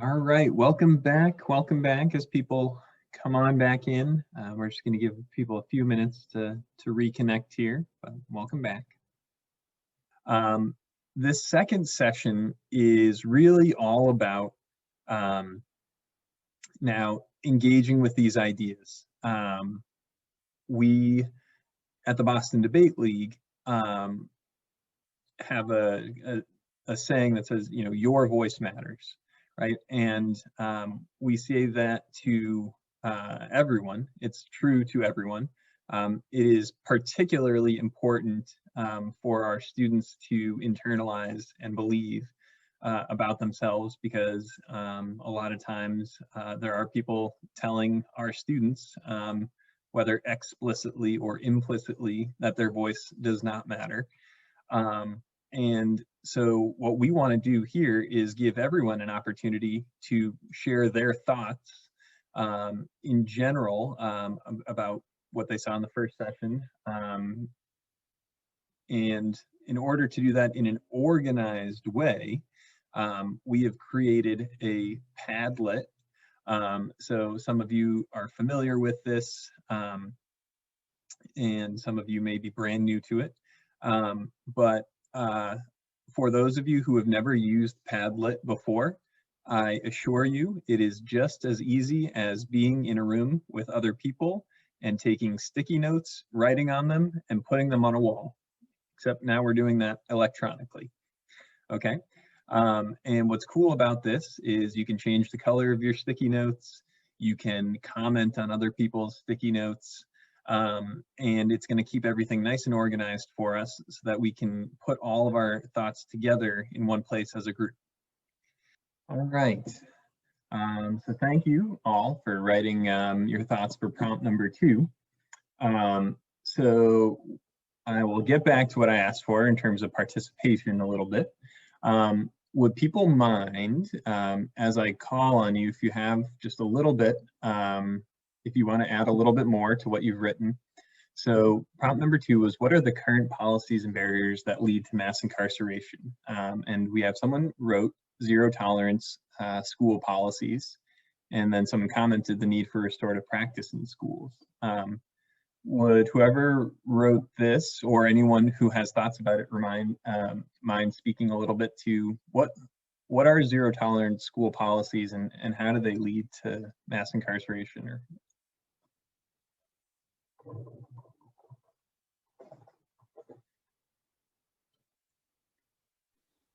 All right, welcome back. Welcome back as people come on back in. We're just going to give people a few minutes to reconnect here, but welcome back. This second session is really all about now engaging with these ideas. We at the Boston Debate League have a saying that says, you know, your voice matters, right? And we say that to everyone. It's true to everyone. It is particularly important for our students to internalize and believe about themselves, because a lot of times there are people telling our students, whether explicitly or implicitly, that their voice does not matter. And so what we want to do here is give everyone an opportunity to share their thoughts in general about what they saw in the first session. And in order to do that in an organized way, we have created a Padlet. So some of you are familiar with this, and some of you may be brand new to it. But for those of you who have never used Padlet before, I assure you it is just as easy as being in a room with other people and taking sticky notes, writing on them, and putting them on a wall, except now we're doing that electronically. Okay, and what's cool about this is you can change the color of your sticky notes, you can comment on other people's sticky notes, and it's going to keep everything nice and organized for us so that we can put all of our thoughts together in one place as a group. All right, so thank you all for writing your thoughts for prompt number 2. So I will get back to what I asked for in terms of participation a little bit. Would people mind, as I call on you, if you have just a little bit, if you want to add a little bit more to what you've written. So prompt number 2 was, what are the current policies and barriers that lead to mass incarceration? And we have someone wrote zero tolerance school policies, and then someone commented the need for restorative practice in schools. Would whoever wrote this, or anyone who has thoughts about it, mind speaking a little bit to what are zero tolerance school policies, and how do they lead to mass incarceration? Or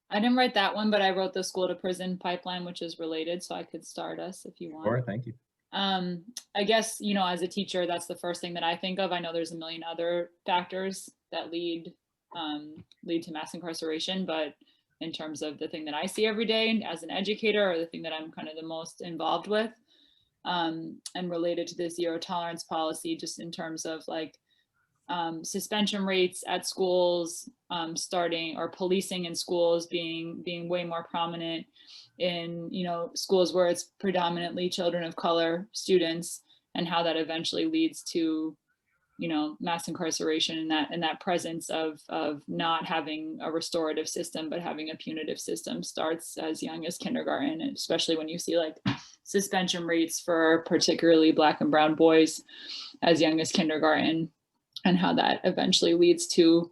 I didn't write that one, but I wrote the school to prison pipeline, which is related, so I could start us if you want. Sure, thank you. I guess, you know, as a teacher, that's the first thing that I think of. I know there's a million other factors that lead to mass incarceration, but in terms of the thing that I see every day as an educator, or the thing that I'm kind of the most involved with, and related to the zero tolerance policy, just in terms of like suspension rates at schools, starting, or policing in schools being way more prominent in, you know, schools where it's predominantly children of color students, and how that eventually leads to, you know, mass incarceration, and that presence of not having a restorative system but having a punitive system starts as young as kindergarten, and especially when you see like suspension rates for particularly Black and brown boys as young as kindergarten, and how that eventually leads to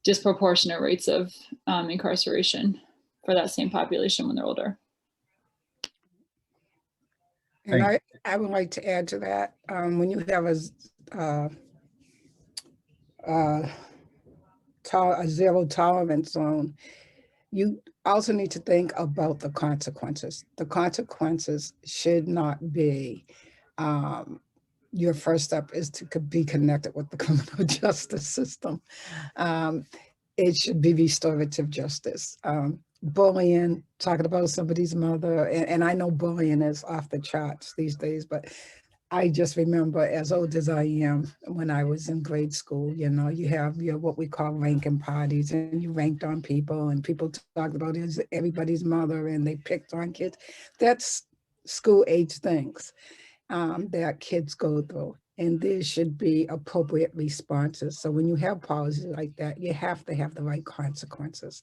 disproportionate rates of incarceration for that same population when they're older. And I would like to add to that, when you have a zero tolerance zone, you also need to think about the consequences. The consequences should not be, your first step is to be connected with the criminal justice system. It should be restorative justice. Bullying, talking about somebody's mother, and I know bullying is off the charts these days, but I just remember, as old as I am, when I was in grade school, you know, you have your what we call ranking parties, and you ranked on people, and people talked about it as everybody's mother, and they picked on kids. That's school age things that kids go through, and there should be appropriate responses. So when you have policies like that, you have to have the right consequences.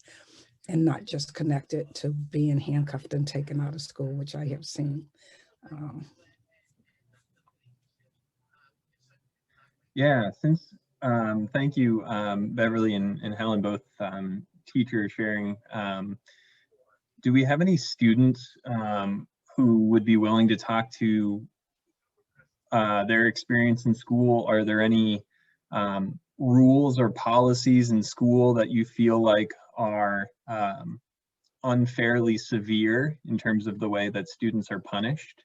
and not just connect it to being handcuffed and taken out of school, which I have seen. Yeah, thank you, Beverly and Helen, both teachers sharing. Do we have any students who would be willing to talk to their experience in school? Are there any rules or policies in school that you feel like are unfairly severe in terms of the way that students are punished?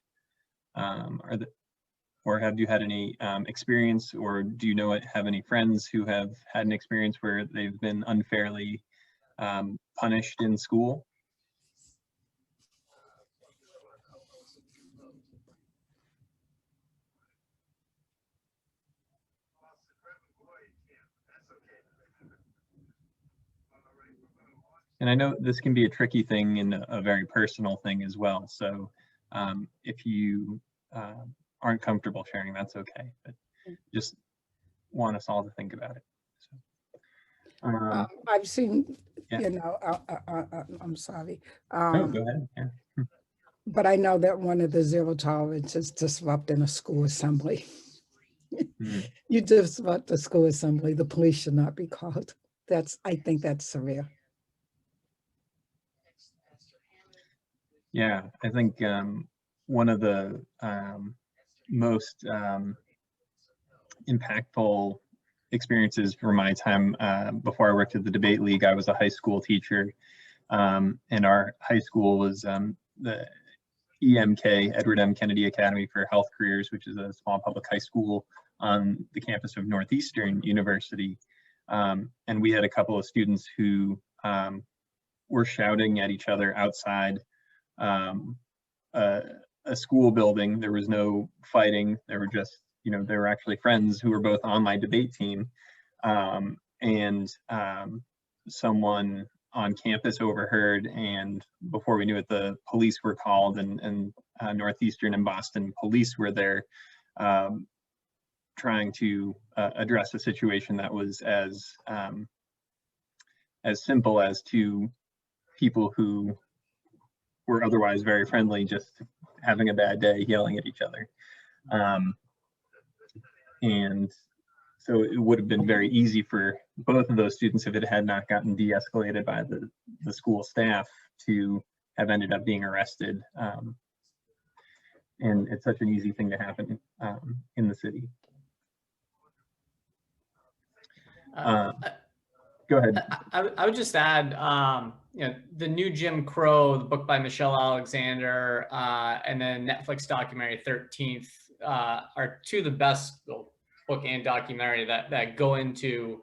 Or have you had any experience, or do you have any friends who have had an experience where they've been unfairly punished in school? And I know this can be a tricky thing and a very personal thing as well. So if you aren't comfortable sharing, that's okay. But just want us all to think about it. So, I've seen, yeah. you know, I'm sorry. No, go ahead. Yeah. But I know that one of the zero tolerance is disrupting a school assembly. You disrupt the school assembly, the police should not be called. I think that's severe. Yeah, I think one of the most impactful experiences for my time before I worked at the Debate League, I was a high school teacher, and our high school was the EMK, Edward M. Kennedy Academy for Health Careers, which is a small public high school on the campus of Northeastern University. And we had a couple of students who were shouting at each other outside a school building. There was no fighting. They were just, they were actually friends who were both on my debate team. And someone on campus overheard, and before we knew it, the police were called, and Northeastern and Boston police were there trying to address a situation that was as simple as two people who were otherwise very friendly just having a bad day yelling at each other. And so it would have been very easy for both of those students, if it had not gotten de-escalated by the school staff, to have ended up being arrested. And it's such an easy thing to happen in the city. Go ahead. I would just add, The New Jim Crow, the book by Michelle Alexander, and then Netflix documentary 13th are two of the best, book and documentary that go into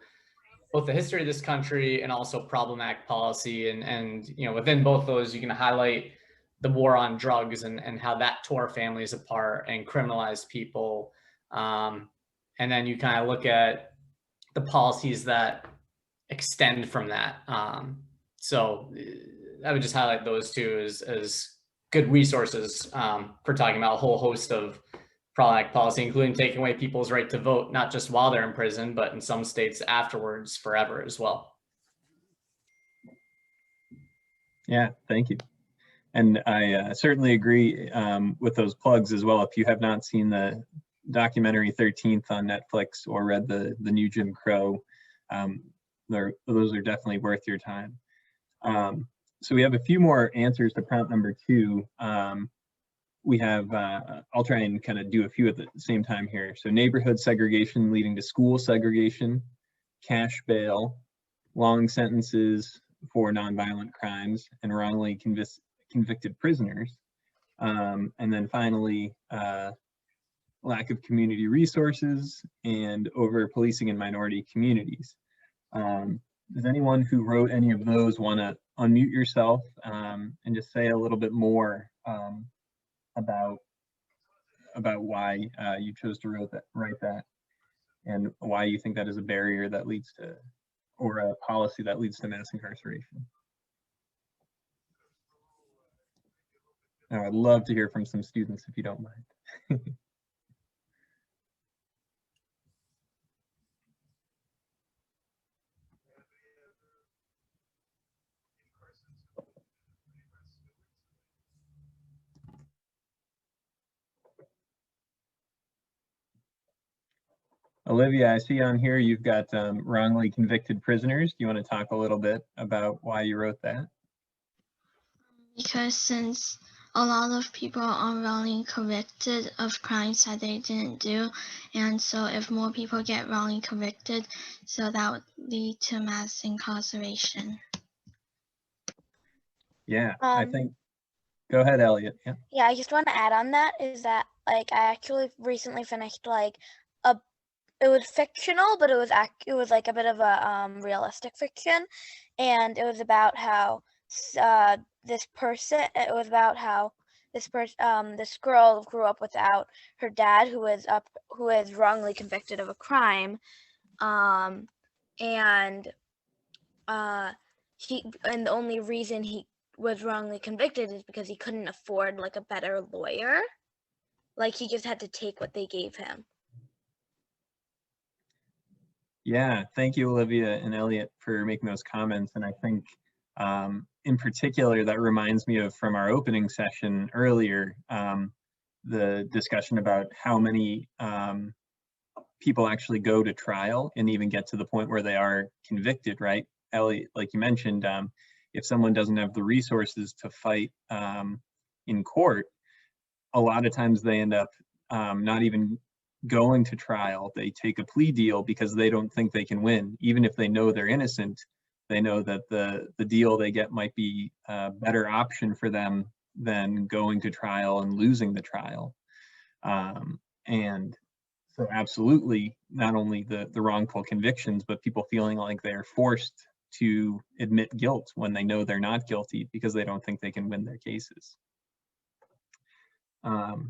both the history of this country and also problematic policy. And within both those, you can highlight the war on drugs and how that tore families apart and criminalized people. And then you kind of look at the policies that extend from that. So I would just highlight those two as good resources for talking about a whole host of problematic policy, including taking away people's right to vote, not just while they're in prison, but in some states afterwards forever as well. Yeah, thank you. And I certainly agree with those plugs as well. If you have not seen the documentary 13th on Netflix or read the New Jim Crow, those are definitely worth your time. So we have a few more answers to prompt number 2. We have, I'll try and kind of do a few at the same time here. So neighborhood segregation leading to school segregation, cash bail, long sentences for nonviolent crimes, and wrongly convicted prisoners. And then finally, lack of community resources and over policing in minority communities. Does anyone who wrote any of those want to unmute yourself and just say a little bit more about why you chose to write that and why you think that is a barrier that leads to, or a policy that leads to, mass incarceration? Now, I'd love to hear from some students if you don't mind. Olivia, I see on here you've got wrongly convicted prisoners. Do you want to talk a little bit about why you wrote that? Because since a lot of people are wrongly convicted of crimes that they didn't do, and so if more people get wrongly convicted, so that would lead to mass incarceration. Yeah, I think, go ahead, Elliot. Yeah. Yeah, I just want to add on that is that like I actually recently finished like it was fictional, but it was like a bit of a realistic fiction, and it was about how this girl grew up without her dad, who is wrongly convicted of a crime, and the only reason he was wrongly convicted is because he couldn't afford like a better lawyer. Like he just had to take what they gave him. Yeah, thank you, Olivia and Elliot, for making those comments. And I think in particular, that reminds me of from our opening session earlier, the discussion about how many people actually go to trial and even get to the point where they are convicted, right? Elliot, like you mentioned, if someone doesn't have the resources to fight in court, a lot of times they end up not even going to trial. They take a plea deal because they don't think they can win. Even if they know they're innocent, they know that the deal they get might be a better option for them than going to trial and losing the trial. And so absolutely, not only the wrongful convictions, but people feeling like they're forced to admit guilt when they know they're not guilty because they don't think they can win their cases. All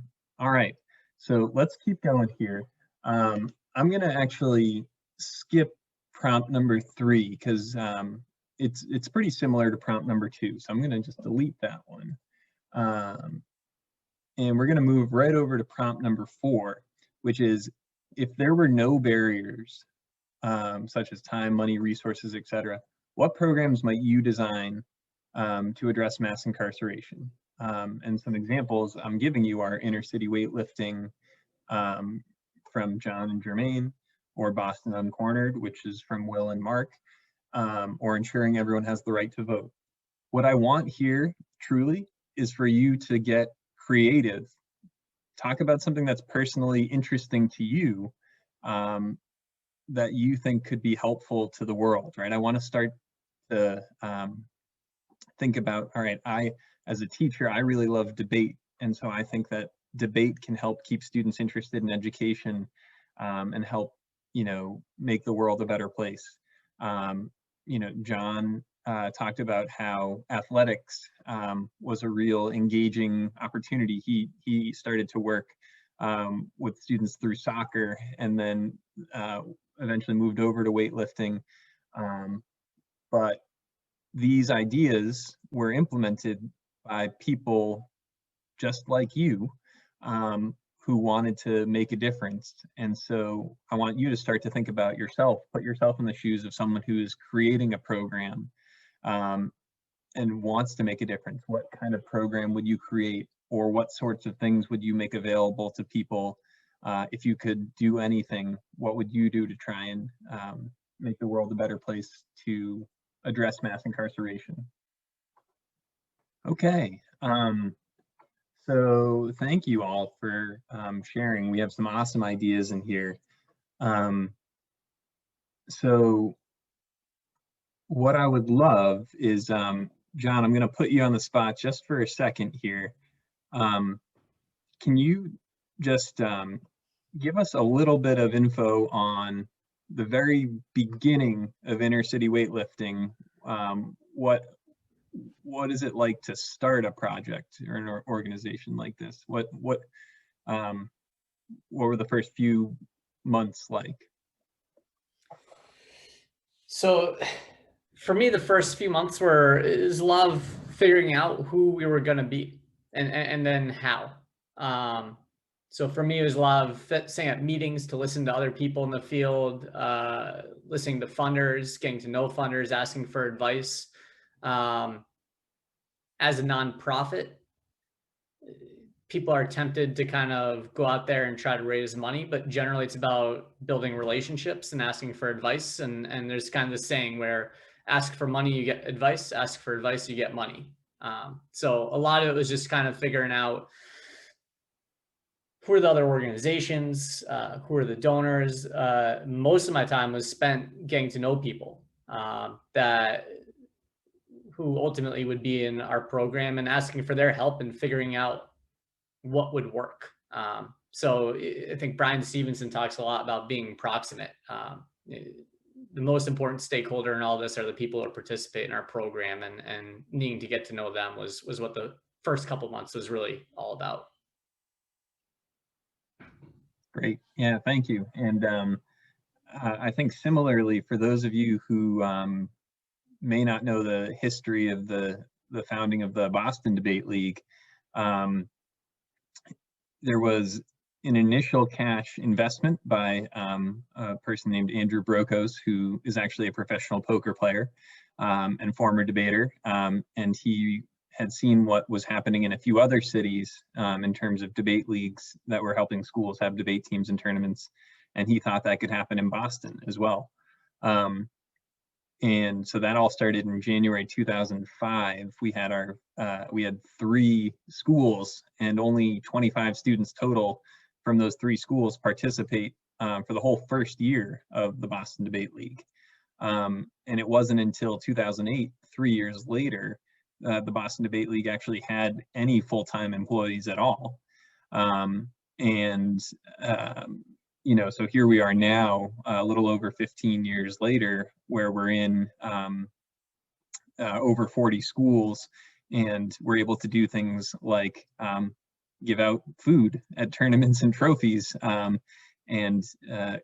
right, so let's keep going here. I'm gonna actually skip prompt number 3 because it's pretty similar to prompt number 2. So I'm gonna just delete that one. And we're gonna move right over to prompt number 4, which is if there were no barriers, such as time, money, resources, etc., what programs might you design to address mass incarceration? And some examples I'm giving you are InnerCity Weightlifting from John and Jermaine, or Boston Uncornered, which is from Will and Mark, or ensuring everyone has the right to vote. What I want here, truly, is for you to get creative. Talk about something that's personally interesting to you that you think could be helpful to the world, right? I want to start to think about, all right, as a teacher, I really love debate. And so I think that debate can help keep students interested in education and help, make the world a better place. John talked about how athletics was a real engaging opportunity. He started to work with students through soccer and then eventually moved over to weightlifting. But these ideas were implemented by people just like you who wanted to make a difference. And so I want you to start to think about yourself, put yourself in the shoes of someone who is creating a program and wants to make a difference. What kind of program would you create, or what sorts of things would you make available to people? If you could do anything, what would you do to try and make the world a better place to address mass incarceration? Okay, so thank you all for sharing. We have some awesome ideas in here. So what I would love is, John, I'm going to put you on the spot just for a second here. Can you just give us a little bit of info on the very beginning of InnerCity Weightlifting? What is it like to start a project or an organization like this? What were the first few months like? So for me, the first few months is a lot of figuring out who we were going to be and then how. So for me, it was a lot of setting up meetings to listen to other people in the field, listening to funders, getting to know funders, asking for advice. As a nonprofit, people are tempted to kind of go out there and try to raise money, but generally it's about building relationships and asking for advice. And there's kind of this saying where ask for money, you get advice, ask for advice, you get money. So a lot of it was just kind of figuring out who are the other organizations, who are the donors. Most of my time was spent getting to know people who ultimately would be in our program and asking for their help and figuring out what would work. So I think Brian Stevenson talks a lot about being proximate. The most important stakeholder in all this are the people who participate in our program, and needing to get to know them was what the first couple months was really all about. Great. Yeah, thank you. And I think similarly, for those of you who may not know the history of the founding of the Boston Debate League, there was an initial cash investment by a person named Andrew Brokos, who is actually a professional poker player and former debater. And he had seen what was happening in a few other cities in terms of debate leagues that were helping schools have debate teams and tournaments. And he thought that could happen in Boston as well. And so that all started in January 2005. We had 3 schools, and only 25 students total from those 3 schools participate for the whole first year of the Boston Debate League. And it wasn't until 2008, 3 years later, the Boston Debate League actually had any full-time employees at all. You know, so here we are now, a little over 15 years later, where we're in over 40 schools, and we're able to do things like give out food at tournaments and trophies, and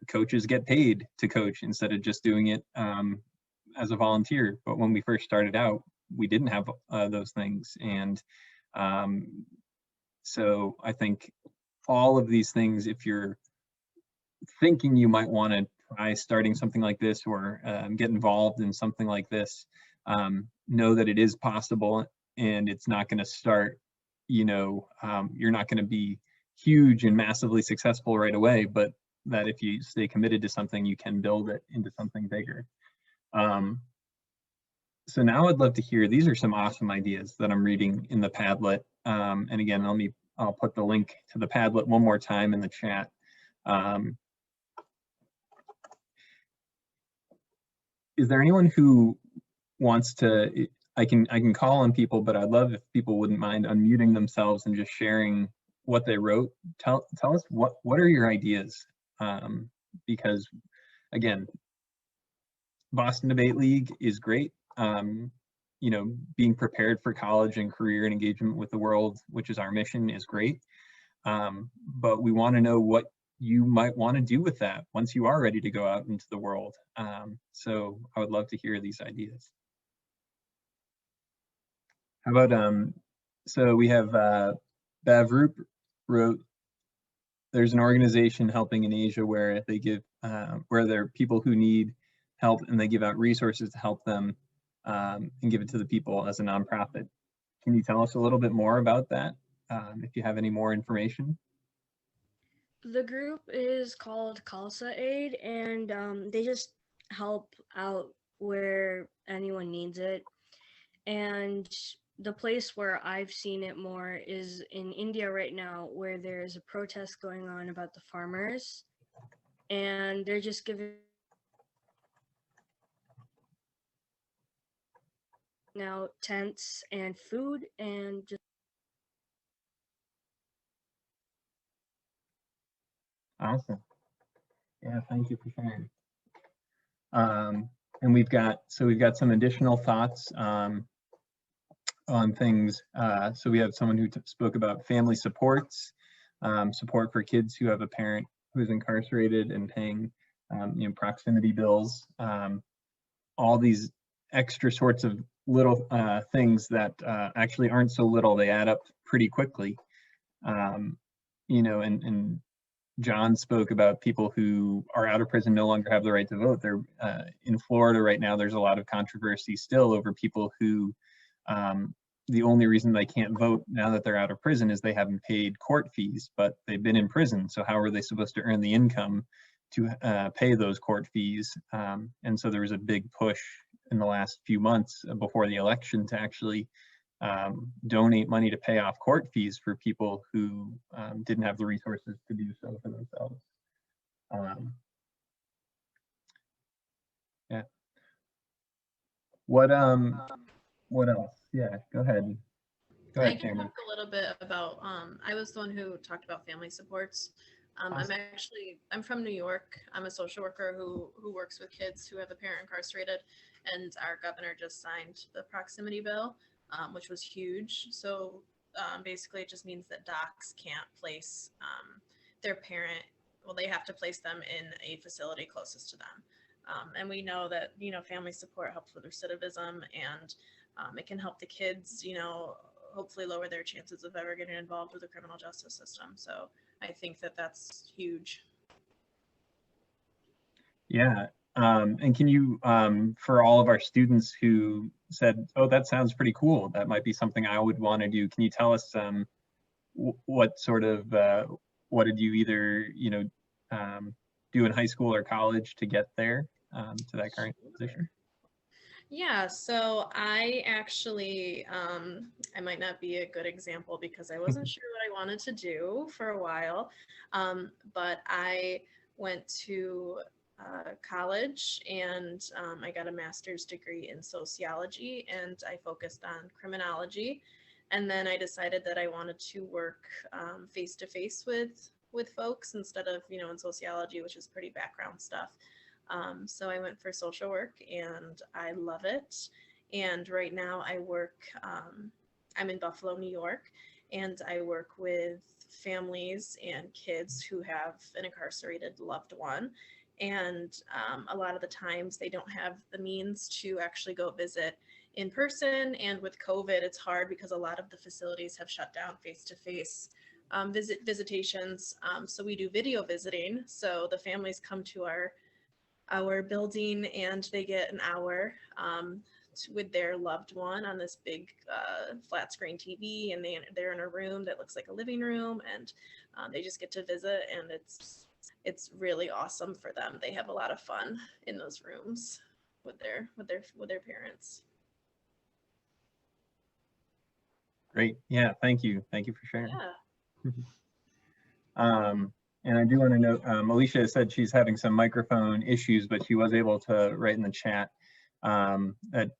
coaches get paid to coach instead of just doing it as a volunteer. But when we first started out, we didn't have those things. And so I think all of these things, if you're thinking you might want to try starting something like this, or get involved in something like this, know that it is possible, and it's not going to start, you know, you're not going to be huge and massively successful right away, but that if you stay committed to something, you can build it into something bigger. So now I'd love to hear, these are some awesome ideas that I'm reading in the Padlet. And again, I'll put the link to the Padlet one more time in the chat. Is there anyone who wants to, I can call on people, but I'd love if people wouldn't mind unmuting themselves and just sharing what they wrote. Tell us what are your ideas? Because again, Boston Debate League is great. You know, being prepared for college and career and engagement with the world, which is our mission, is great. But we want to know what you might want to do with that once you are ready to go out into the world. So I would love to hear these ideas. How about, so we have Bev Roop wrote, there's an organization helping in Asia where they give, where there are people who need help, and they give out resources to help them and give it to the people as a nonprofit. Can you tell us a little bit more about that, if you have any more information? The group is called Khalsa Aid, and they just help out where anyone needs it. And the place where I've seen it more is in India right now, where there's a protest going on about the farmers, and they're just giving out tents and food and just. Awesome. Yeah, thank you for sharing. And we've got some additional thoughts on things. So we have someone who spoke about family supports, support for kids who have a parent who is incarcerated and paying, you know, proximity bills, all these extra sorts of little things that actually aren't so little, they add up pretty quickly. You know, and John spoke about people who are out of prison no longer have the right to vote. They're in Florida right now. There's a lot of controversy still over people who, the only reason they can't vote now that they're out of prison is they haven't paid court fees, but they've been in prison. So how are they supposed to earn the income to pay those court fees? And so there was a big push in the last few months before the election to actually donate money to pay off court fees for people who didn't have the resources to do so for themselves. Yeah. What else? Yeah, go ahead. Go I ahead, can Cameron. talk a little bit about, I was the one who talked about family supports. Awesome. I'm from New York. I'm a social worker who works with kids who have a parent incarcerated, and our governor just signed the proximity bill, which was huge. So basically it just means that docs can't place their parent, well, they have to place them in a facility closest to them. And we know that, family support helps with recidivism, and it can help the kids, hopefully lower their chances of ever getting involved with the criminal justice system. So I think that that's huge. Yeah. And can you, for all of our students who said, oh, that sounds pretty cool, that might be something I would want to do, can you tell us what sort of, what did you either, do in high school or college to get there, to that current position? Yeah, so I actually, I might not be a good example because I wasn't sure what I wanted to do for a while, but I went to college, and I got a master's degree in sociology, and I focused on criminology. And then I decided that I wanted to work face to face with folks instead of, in sociology, which is pretty background stuff. So I went for social work, and I love it. And right now I work, I'm in Buffalo, New York, and I work with families and kids who have an incarcerated loved one. And a lot of the times they don't have the means to actually go visit in person. And with COVID, it's hard because a lot of the facilities have shut down face-to-face visitations. So we do video visiting. So the families come to our building, and they get an hour with their loved one on this big flat screen TV, and they're in a room that looks like a living room, and they just get to visit, and it's really awesome for them. They have a lot of fun in those rooms with their parents. Great. Yeah, thank you. Thank you for sharing. Yeah. And I do want to note, Alicia said she's having some microphone issues, but she was able to write in the chat that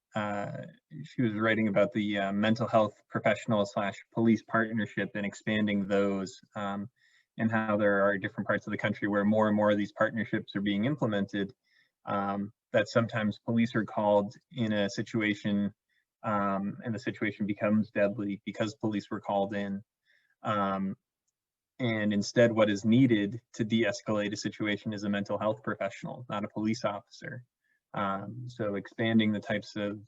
she was writing about the mental health professional / police partnership and expanding those, and how there are different parts of the country where more and more of these partnerships are being implemented, that sometimes police are called in a situation and the situation becomes deadly because police were called in. And instead, what is needed to de-escalate a situation is a mental health professional, not a police officer. So expanding the types of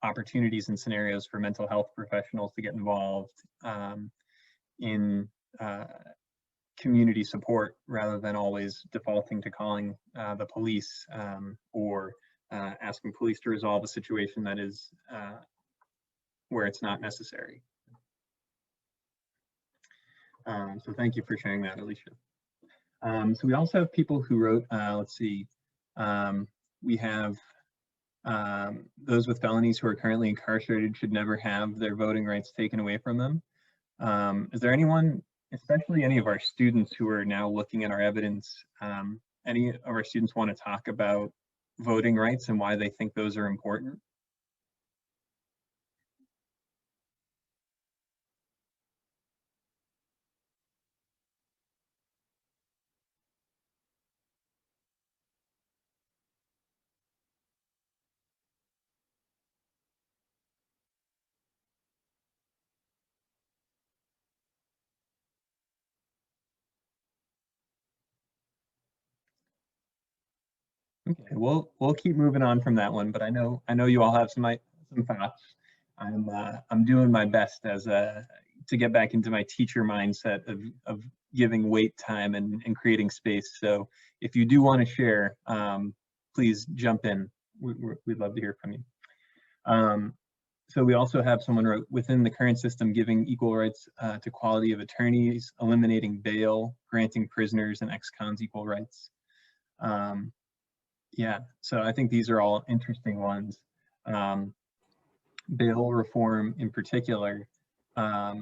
opportunities and scenarios for mental health professionals to get involved in community support, rather than always defaulting to calling the police or asking police to resolve a situation that is where it's not necessary. So thank you for sharing that, Alicia. So we also have people who wrote, let's see, we have those with felonies who are currently incarcerated should never have their voting rights taken away from them. Is there anyone, especially any of our students who are now looking at our evidence, any of our students want to talk about voting rights and why they think those are important? Okay, we'll keep moving on from that one, but I know you all have some thoughts. I'm doing my best as to get back into my teacher mindset of giving wait time and creating space. So if you do want to share, please jump in. We'd love to hear from you. So we also have someone wrote, within the current system, giving equal rights to quality of attorneys, eliminating bail, granting prisoners and ex-cons equal rights. Yeah, so I think these are all interesting ones. Bail reform in particular, I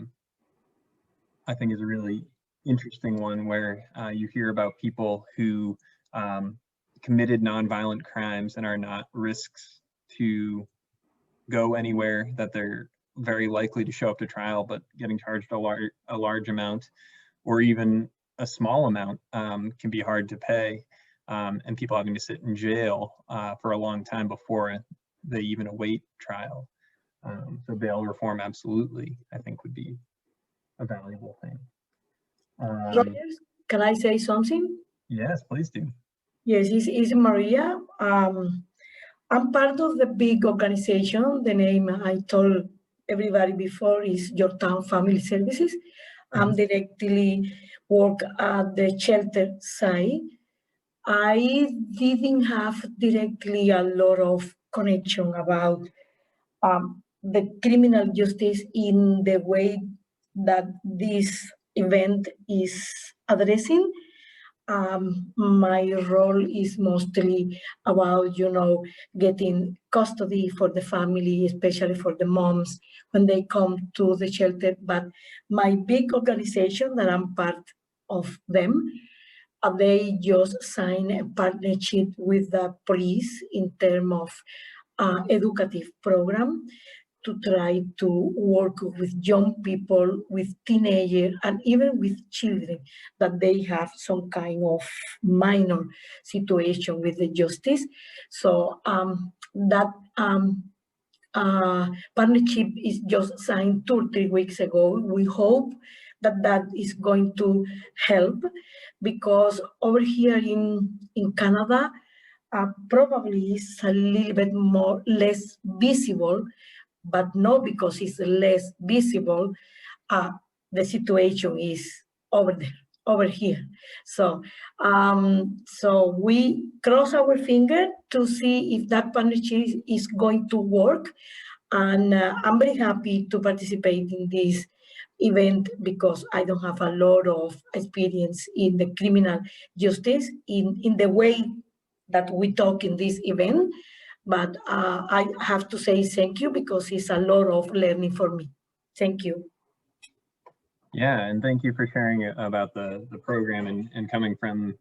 think is a really interesting one, where you hear about people who committed nonviolent crimes and are not risks to go anywhere, that they're very likely to show up to trial, but getting charged a large amount or even a small amount can be hard to pay, and people having to sit in jail for a long time before they even await trial. So bail reform, absolutely, I think would be a valuable thing. Rogers, can I say something? Yes, please do. Yes, it's Maria. I'm part of the big organization. The name I told everybody before is Yorktown Family Services. I'm directly work at the shelter side. I didn't have directly a lot of connection about the criminal justice in the way that this event is addressing. My role is mostly about, getting custody for the family, especially for the moms when they come to the shelter. But my big organization that I'm part of them, they just signed a partnership with the police in terms of educative program to try to work with young people, with teenagers, and even with children that they have some kind of minor situation with the justice. So that partnership is just signed 2 or 3 weeks ago. We hope that that is going to help, because over here in Canada, probably it's a little bit less visible, but not because it's less visible, the situation is over there, over here. So, so we cross our finger to see if that partnership is going to work. And I'm very happy to participate in this event, because I don't have a lot of experience in the criminal justice in the way that we talk in this event. But I have to say thank you, because it's a lot of learning for me. Thank you. Yeah, and thank you for sharing about the program and coming from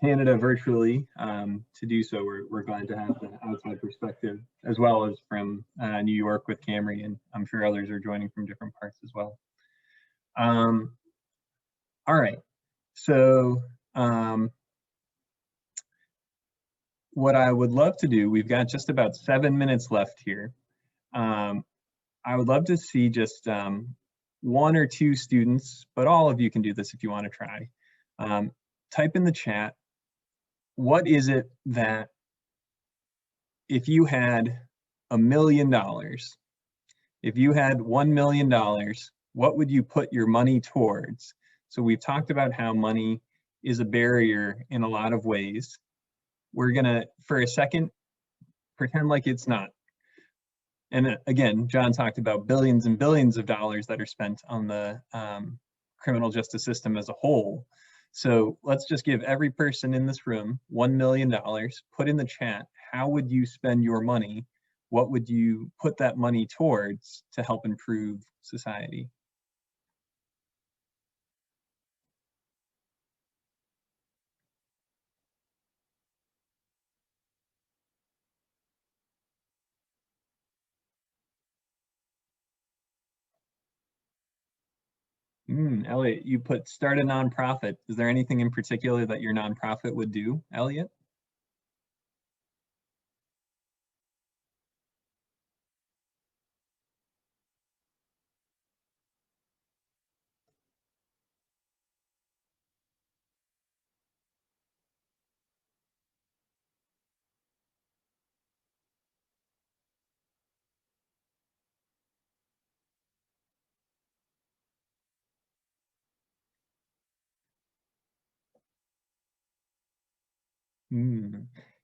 Canada virtually to do so. We're glad to have the outside perspective, as well as from New York with Camry, and I'm sure others are joining from different parts as well. All right, so what I would love to do, we've got just about 7 minutes left here. I would love to see just 1 or 2 students, but all of you can do this if you want to try. Type in the chat, what is it that, if you had $1 million, if you had $1 million, what would you put your money towards? So we've talked about how money is a barrier in a lot of ways. We're gonna, for a second, pretend like it's not. And again, John talked about billions and billions of dollars that are spent on the criminal justice system as a whole. So let's just give every person in this room $1 million, put in the chat, how would you spend your money? What would you put that money towards to help improve society? Elliot, you put start a nonprofit. Is there anything in particular that your nonprofit would do, Elliot?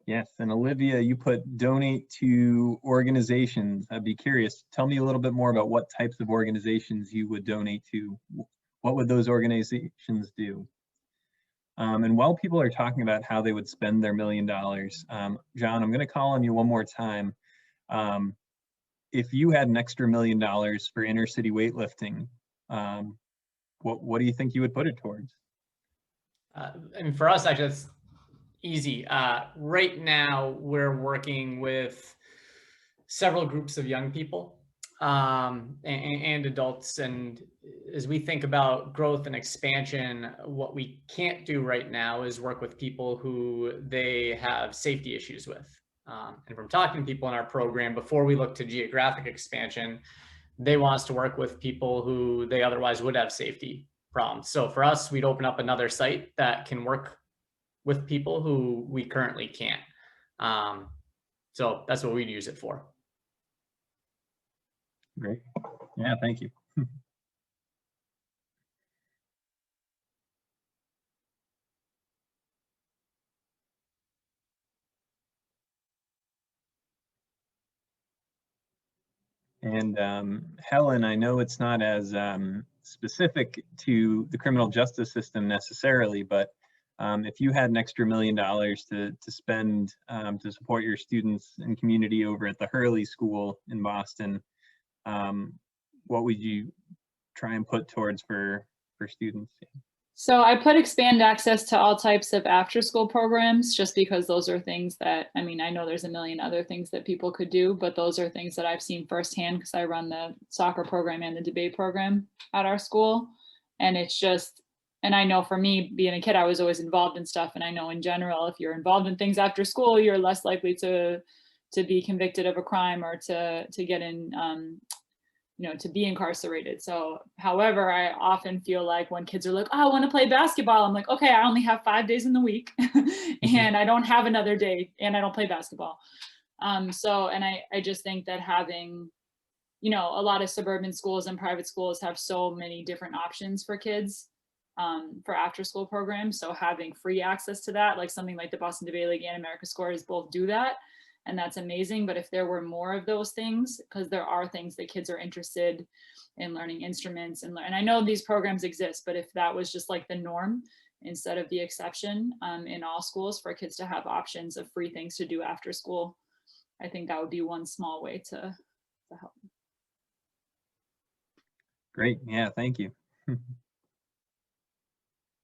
Yes, and Olivia, you put donate to organizations. I'd be curious, tell me a little bit more about what types of organizations you would donate to. What would those organizations do? And while people are talking about how they would spend their $1 million, John, I'm gonna call on you one more time. If you had an extra $1 million for InnerCity weightlifting, what do you think you would put it towards? I mean, for us, actually, it's easy. Right now, we're working with several groups of young people and adults. And as we think about growth and expansion, what we can't do right now is work with people who they have safety issues with. And from talking to people in our program, before we look to geographic expansion, they want us to work with people who they otherwise would have safety problems. So for us, we'd open up another site that can work with people who we currently can't. So that's what we'd use it for. Great. Yeah, thank you. And Helen, I know it's not as specific to the criminal justice system necessarily, but if you had an extra $1 million to spend to support your students and community over at the Hurley School in Boston, what would you try and put towards for students? So I put expand access to all types of after school programs, just because those are things that, I mean, I know there's a million other things that people could do, but those are things that I've seen firsthand because I run the soccer program and the debate program at our school. And it's just, and I know for me being a kid, I was always involved in stuff. And I know in general, if you're involved in things after school, you're less likely to be convicted of a crime or to get in, you know, to be incarcerated. So, however, I often feel like when kids are like, oh, I want to play basketball, I'm like, okay, I only have 5 days in the week and I don't have another day and I don't play basketball. So, and I just think that having, you know, a lot of suburban schools and private schools have so many different options for kids for after school programs. So having free access to that, like something like the Boston Debate League and America Scores both do that. And that's amazing. But if there were more of those things, because there are things that kids are interested in learning instruments and I know these programs exist, but if that was just like the norm instead of the exception in all schools for kids to have options of free things to do after school, I think that would be one small way to help. Great. Yeah, thank you.